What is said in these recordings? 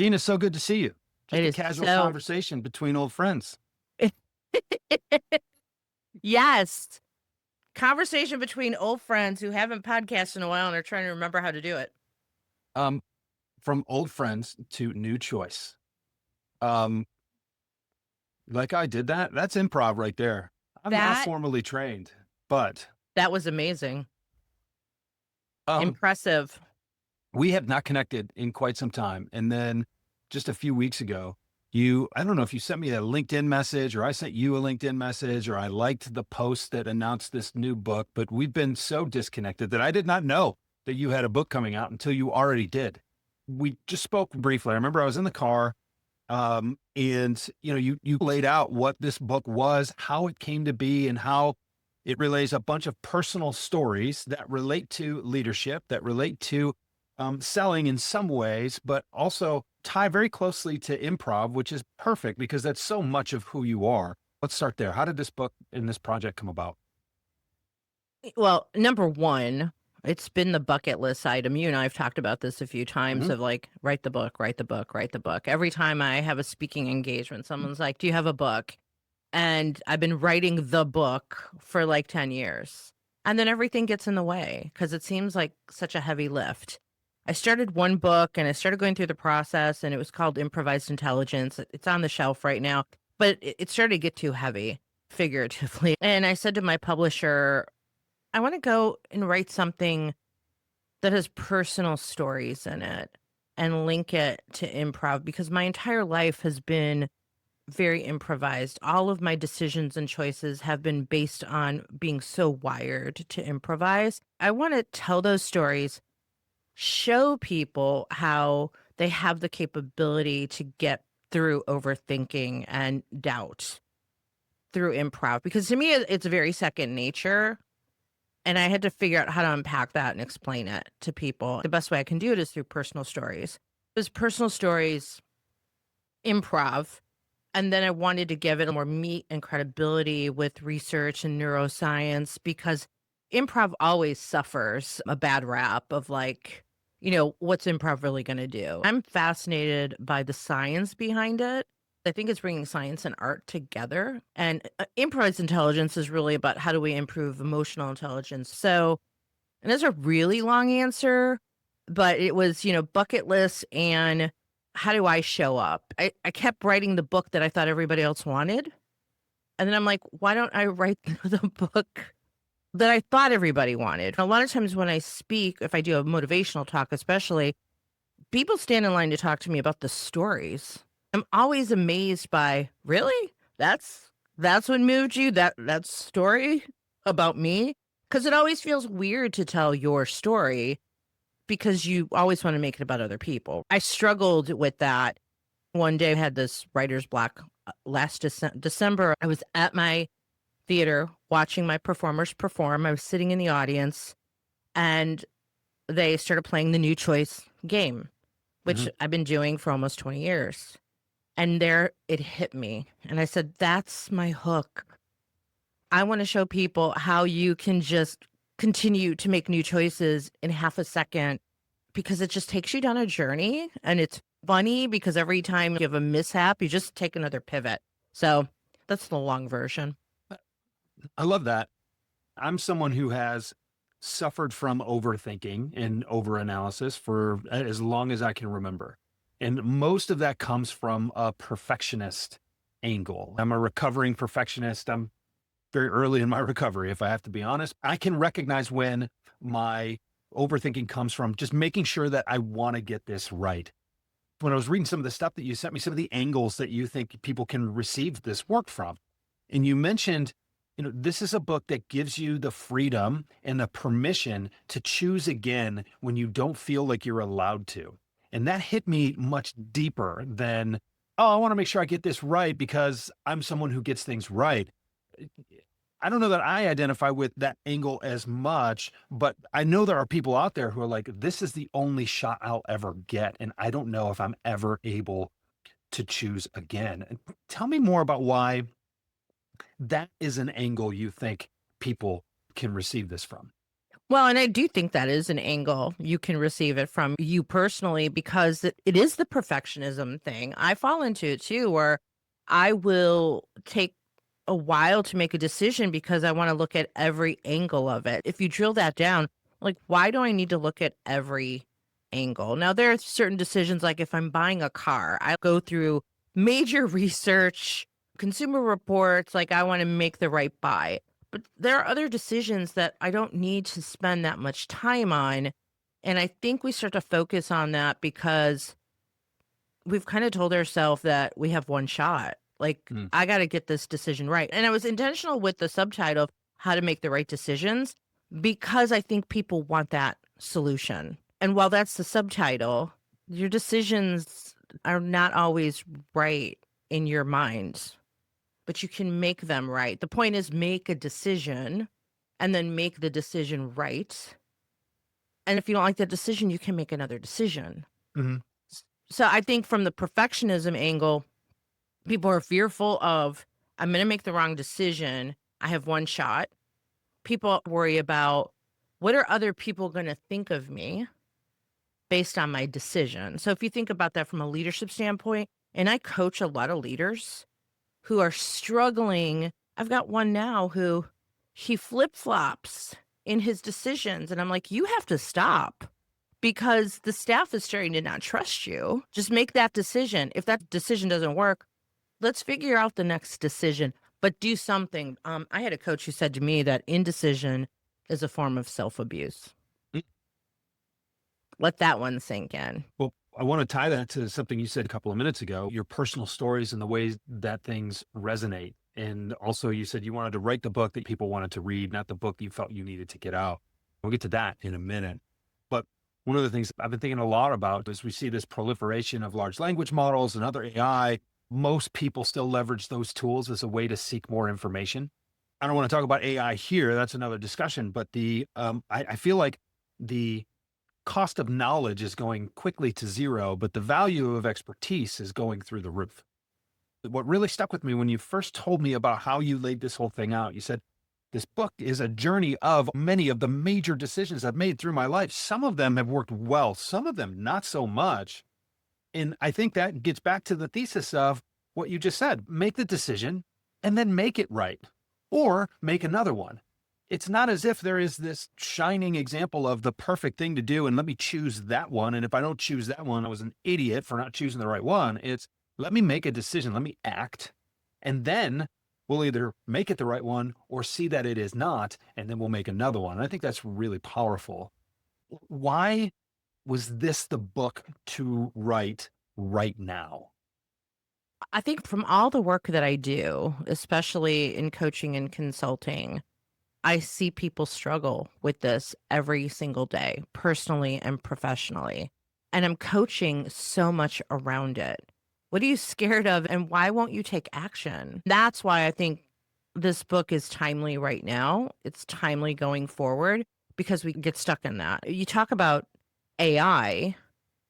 Gina, so good to see you. It Just a is casual so conversation between old friends. yes. Conversation between old friends who haven't podcasted in a while and are trying to remember how to do it. Um, from old friends to new choice. Um, like I did that. That's improv right there. I'm not That formally trained, but that was amazing. um, Impressive. we have not connected in quite some time. And then just a few weeks ago, I don't know if you sent me a LinkedIn message or I sent you a LinkedIn message or I liked the post that announced this new book, but we've been so disconnected that I did not know that you had a book coming out until you already did. We just spoke briefly. I remember I was in the car, and you laid out what this book was, how it came to be, and how it relays a bunch of personal stories that relate to leadership, that relate to selling in some ways, but also tie very closely to improv, which is perfect because that's so much of who you are. Let's start there. How did this book and this project come about? Well, number one, it's been the bucket list item. You and I have talked about this a few times Mhm. of like, write the book, write the book, write the book. Every time I have a speaking engagement, someone's like, do you have a book? And I've been writing the book for like 10 years. And then everything gets in the way because it seems like such a heavy lift. I started one book and I started going through the process, and it was called Improvised Intelligence. It's on the shelf right now, but it started to get too heavy, figuratively. And I said to my publisher, I want to go and write something that has personal stories in it and link it to improv, because my entire life has been very improvised. All of my decisions and choices have been based on being so wired to improvise. I want to tell those stories, show people how they have the capability to get through overthinking and doubt through improv, because to me it's very second nature, and I had to figure out how to unpack that and explain it to people. The best way I can do it is through personal stories. Those personal stories, improv, and then I wanted to give it more meat and credibility with research and neuroscience, because improv always suffers a bad rap of like, what's improv really going to do? I'm fascinated by the science behind it. I think it's bringing science and art together. And improvised intelligence is really about how do we improve emotional intelligence. So, and that's a really long answer, but it was, bucket list and how do I show up? I kept writing the book that I thought everybody else wanted. And then I'm like, why don't I write the book that I thought everybody wanted? A lot of times when I speak, if I do a motivational talk, especially, people stand in line to talk to me about the stories. I'm always amazed by, really? That's what moved you? That story about me? Because it always feels weird to tell your story because you always want to make it about other people. I struggled with that. One day I had this writer's block last December. I was at my theater watching my performers perform. I was sitting in the audience, and they started playing the new choice game, which Mhm. I've been doing for almost 20 years. And there it hit me. And I said, that's my hook. I want to show people how you can just continue to make new choices in half a second, because it just takes you down a journey, and it's funny because every time you have a mishap, you just take another pivot. So that's the long version. I love that. I'm someone who has suffered from overthinking and overanalysis for as long as I can remember. And most of that comes from a perfectionist angle. I'm a recovering perfectionist. I'm very early in my recovery, if I have to be honest. I can recognize when my overthinking comes from just making sure that I want to get this right. When I was reading some of the stuff that you sent me, some of the angles that you think people can receive this work from, and you mentioned, this is a book that gives you the freedom and the permission to choose again when you don't feel like you're allowed to. And that hit me much deeper than, oh, I want to make sure I get this right because I'm someone who gets things right. I don't know that I identify with that angle as much, but I know there are people out there who are like, this is the only shot I'll ever get. And I don't know if I'm ever able to choose again. And tell me more about why that is an angle you think people can receive this from. Well, and I do think that is an angle you can receive it from you personally because it is the perfectionism thing. I fall into it too, where I will take a while to make a decision because I want to look at every angle of it. If you drill that down, like, why do I need to look at every angle? Now, there are certain decisions, like if I'm buying a car, I go through major research, consumer reports, like I want to make the right buy. But there are other decisions that I don't need to spend that much time on. And I think we start to focus on that because we've kind of told ourselves that we have one shot. Like, Mm, I got to get this decision right. And I was intentional with the subtitle of how to make the right decisions because I think people want that solution. And while that's the subtitle, your decisions are not always right in your mind, but you can make them right. The point is make a decision and then make the decision right. And if you don't like that decision, you can make another decision. mhm. So I think from the perfectionism angle, people are fearful of, I'm going to make the wrong decision. I have one shot. People worry about, what are other people going to think of me based on my decision? So if you think about that from a leadership standpoint, and I coach a lot of leaders who are struggling. I've got one now who he flip-flops in his decisions, and I'm like, "You have to stop because the staff is starting to not trust you. Just make that decision. If that decision doesn't work, let's figure out the next decision, but do something." I had a coach who said to me that indecision is a form of self-abuse. Mm. Let that one sink in. Well, I want to tie that to something you said a couple of minutes ago, your personal stories and the ways that things resonate. And also, you said you wanted to write the book that people wanted to read, not the book that you felt you needed to get out. We'll get to that in a minute. But one of the things I've been thinking a lot about is we see this proliferation of large language models and other AI. Most people still leverage those tools as a way to seek more information. I don't want to talk about AI here. That's another discussion. But I feel like the cost of knowledge is going quickly to zero, but the value of expertise is going through the roof. What really stuck with me when you first told me about how you laid this whole thing out, you said, this book is a journey of many of the major decisions I've made through my life. Some of them have worked well, some of them not so much. And I think that gets back to the thesis of what you just said, make the decision and then make it right, or make another one. It's not as if there is this shining example of the perfect thing to do and let me choose that one. And if I don't choose that one, I was an idiot for not choosing the right one. It's let me make a decision, let me act, and then we'll either make it the right one or see that it is not, and then we'll make another one. And I think that's really powerful. Why was this the book to write right now? I think from all the work that I do, especially in coaching and consulting, I see people struggle with this every single day, personally and professionally. And I'm coaching so much around it. What are you scared of and why won't you take action? That's why I think this book is timely right now. It's timely going forward because we get stuck in that. You talk about AI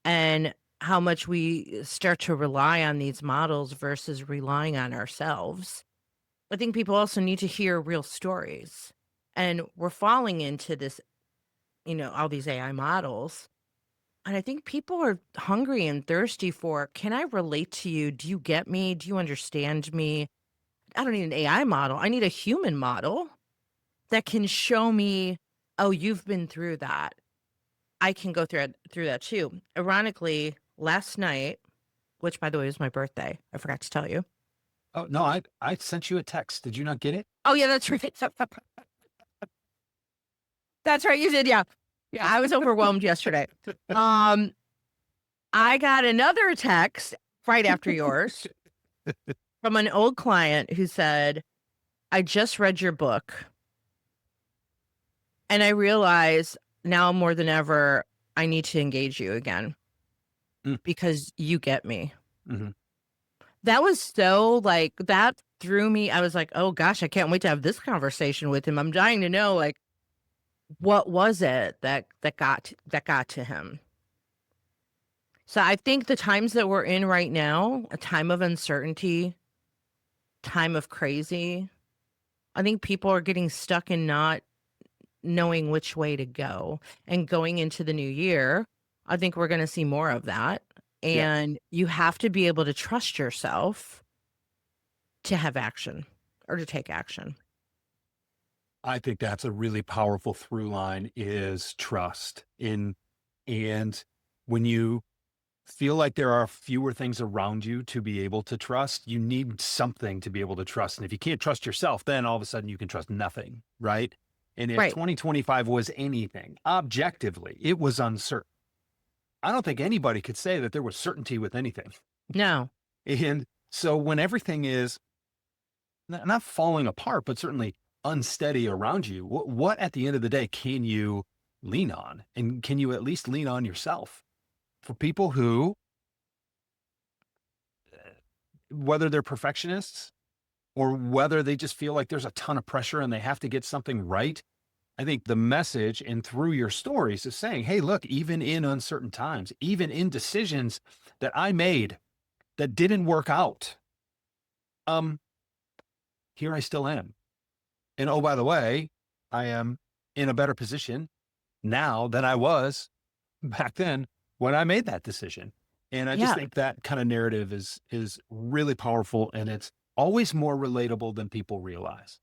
and how much we start to rely on these models versus relying on ourselves. I think people also need to hear real stories. And we're falling into this, all these AI models. And I think people are hungry and thirsty for, can I relate to you? Do you get me? Do you understand me? I don't need an AI model. I need a human model that can show me, oh, you've been through that. I can go through that too. Ironically, last night, which by the way was my birthday, I forgot to tell you. Oh, no, I sent you a text. Did you not get it? Oh yeah, that's right. That's right. You did. Yeah. Yeah. I was overwhelmed yesterday. I got another text right after yours from an old client who said, I just read your book and I realize now more than ever, I need to engage you again Mm, because you get me. mhm. That was so like that threw me. I was like, oh gosh, I can't wait to have this conversation with him. I'm dying to know, like, what was it that got to him? So I think the times that we're in right now, a time of uncertainty, time of crazy, I think people are getting stuck in not knowing which way to go. And going into the new year, I think we're going to see more of that. Yeah. And you have to be able to trust yourself to have action or to take action. I think that's a really powerful through line is trust in, and when you feel like there are fewer things around you to be able to trust, you need something to be able to trust. And if you can't trust yourself, then all of a sudden you can trust nothing, right? And if Right. 2025 was anything, objectively, it was uncertain. I don't think anybody could say that there was certainty with anything. No. And so when everything is not falling apart, but certainly unsteady around you, what at the end of the day can you lean on? And can you at least lean on yourself? For people who, whether they're perfectionists or whether they just feel like there's a ton of pressure and they have to get something right, I think the message and through your stories is saying, hey, look, even in uncertain times, even in decisions that I made that didn't work out, um, here I still am. And oh, by the way, I am in a better position now than I was back then when I made that decision. And I just Yeah. think that kind of narrative is really powerful, and it's always more relatable than people realize.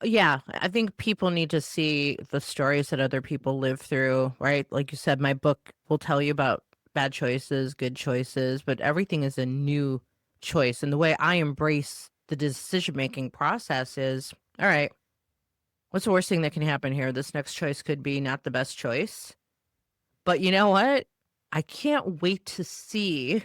Yeah, I think people need to see the stories that other people live through, right? Like you said, my book will tell you about bad choices, good choices, but everything is a new choice. And the way I embrace the decision making process is, all right, what's the worst thing that can happen here? This next choice could be not the best choice. But you know what? I can't wait to see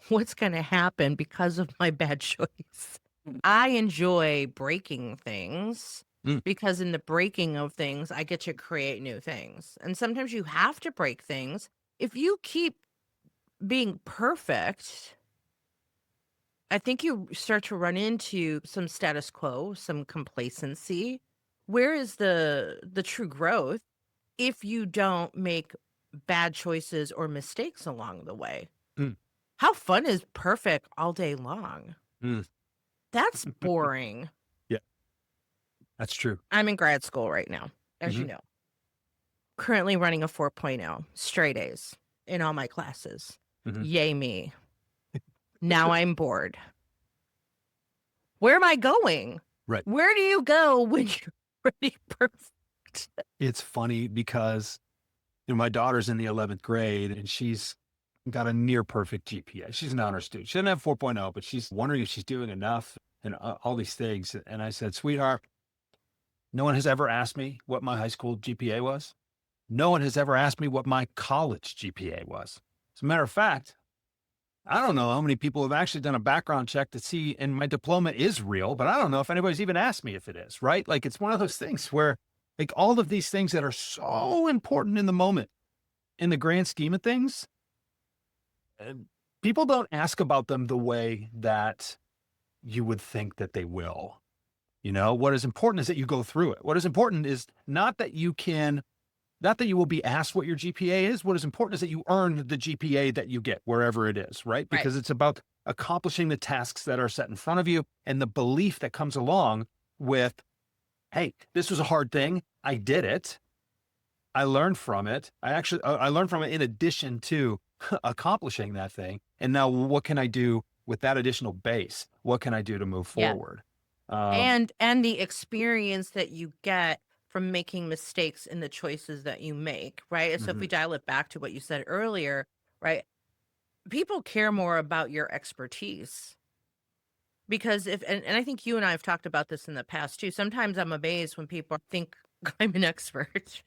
what's going to happen because of my bad choice. I enjoy breaking things Mm, because in the breaking of things, I get to create new things. And sometimes you have to break things. If you keep being perfect, I think you start to run into some status quo, some complacency. Where is the true growth if you don't make bad choices or mistakes along the way? mm, How fun is perfect all day long? mm. That's boring. Yeah, that's true. I'm in grad school right now, as you Hmm. know. Currently running a 4.0, straight A's in all my classes. Hmm. Yay me. Now I'm bored. Where am I going? Right. Where do you go when you're already perfect? It's funny because my daughter's in the 11th grade and she's got a near perfect GPA. She's an honor student. She doesn't have 4.0, but she's wondering if she's doing enough and all these things. And I said, sweetheart, no one has ever asked me what my high school GPA was. No one has ever asked me what my college GPA was. As a matter of fact, I don't know how many people have actually done a background check to see, and my diploma is real, but I don't know if anybody's even asked me if it is, right? Like it's one of those things where, like, all of these things that are so important in the moment, in the grand scheme of things, uh, people don't ask about them the way that you would think that they will. What is important is that you go through it. What is important is not that you will be asked what your GPA is. What is important is that you earn the GPA that you get wherever it is, right? Right. Because it's about accomplishing the tasks that are set in front of you and the belief that comes along with, hey, this was a hard thing. I did it. I learned from it. I learned from it in addition to accomplishing that thing. And now what can I do with that additional base? What can I do to move Yeah. forward? Um, And the experience that you get from making mistakes in the choices that you make, right? So if we mhm, dial it back to what you said earlier, right? People care more about your expertise because if and I think you and I have talked about this in the past too. Sometimes I'm amazed when people think I'm an expert.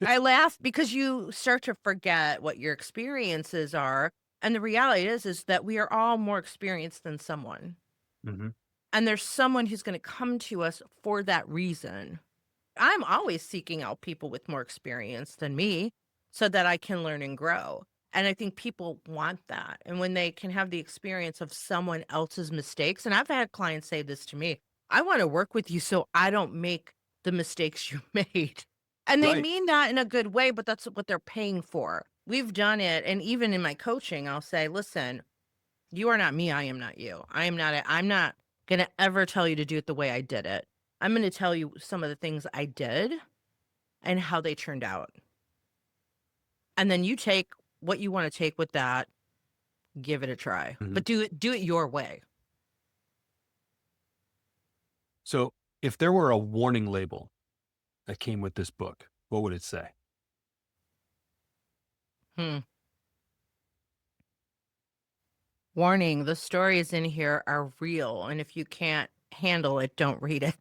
I laugh because you start to forget what your experiences are. And the reality is that we are all more experienced than someone. mhm, And there's someone who's going to come to us for that reason. I'm always seeking out people with more experience than me so that I can learn and grow. And I think people want that. And when they can have the experience of someone else's mistakes, and I've had clients say this to me, I want to work with you so I don't make the mistakes you made. And they right. mean that in a good way, but that's what they're paying for. We've done it. And even in my coaching, I'll say, listen, you are not me. I am not you. I'm not going to ever tell you to do it the way I did it. I'm going to tell you some of the things I did and how they turned out. And then you take what you want to take with that, give it a try, Mhm. but do it your way. So if there were a warning label that came with this book, what would it say? Hmm. Warning, the stories in here are real, and if you can't handle it, don't read it.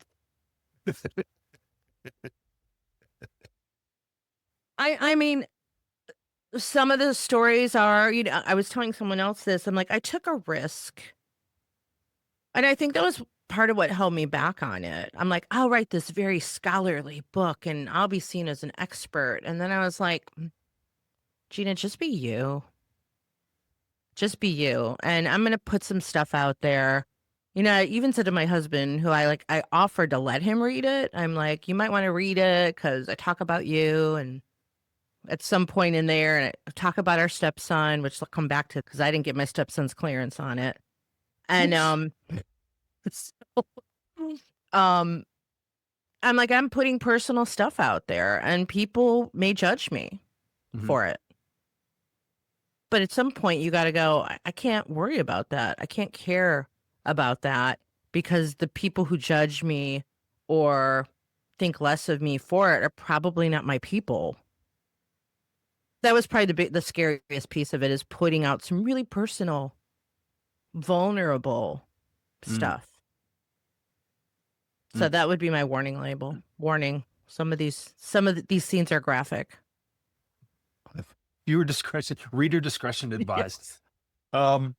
I mean, some of the stories are, I was telling someone else this. I'm like, I took a risk. And I think that was part of what held me back on it. I'm like, I'll write this very scholarly book and I'll be seen as an expert. And then I was like, Gina, just be you. Just be you. And I'm going to put some stuff out there. I even said to my husband, who I offered to let him read it. I'm like, you might want to read it because I talk about you. And at some point in there, and I talk about our stepson, which I'll come back to because I didn't get my stepson's clearance on it. And, Oops. so, um, I'm like, I'm putting personal stuff out there and people may judge me Mhm. for it. But at some point, you got to go, I can't worry about that. I can't care about that because the people who judge me or think less of me for it are probably not my people. That was probably the scariest piece of it, is putting out some really personal, vulnerable Mm. stuff. So Mm. that would be my warning label. Warning. Some of these scenes are graphic. Viewer discretion, reader discretion advised. Yes. Um,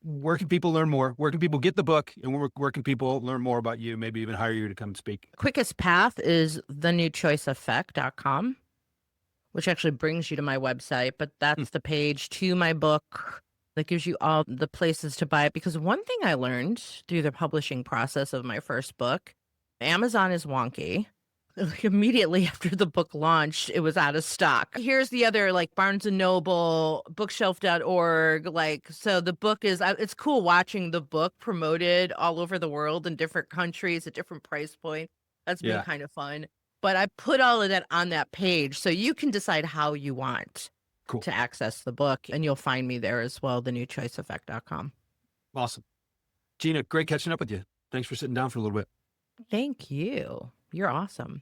where can people learn more? Where can people get the book? And where can people learn more about you? Maybe even hire you to come speak? Quickest path is thenewchoiceeffect.com, which actually brings you to my website, but Hmm. that's the page to my book that gives you all the places to buy it. Because one thing I learned through the publishing process of my first book, Amazon is wonky. Like immediately after the book launched, it was out of stock. Here's the other, like Barnes and Noble, bookshelf.org. Like, so the book is, it's cool watching the book promoted all over the world in different countries at different price points. That's been Yeah, kind of fun. But I put all of that on that page so you can decide how you want cool. to access the book. And you'll find me there as well, thenewchoiceeffect.com. Awesome. Gina, great catching up with you. Thanks for sitting down for a little bit. Thank you. You're awesome.